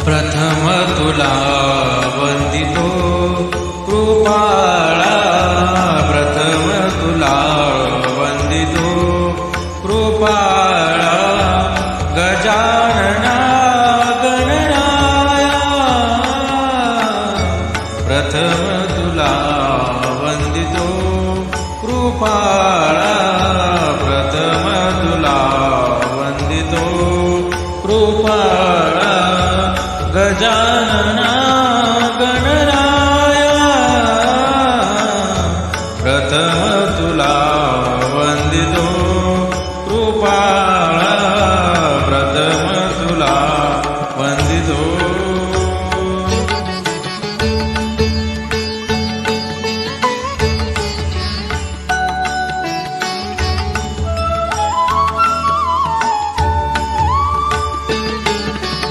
प्रथम तुला वंदितो कृपाळा, प्रथम तुला वंदितो कृपाळा, गजानना गणराया, प्रथम तुला वंदितो कृपाळा, प्रथम तुला वंदितो कृपाळा, गजानना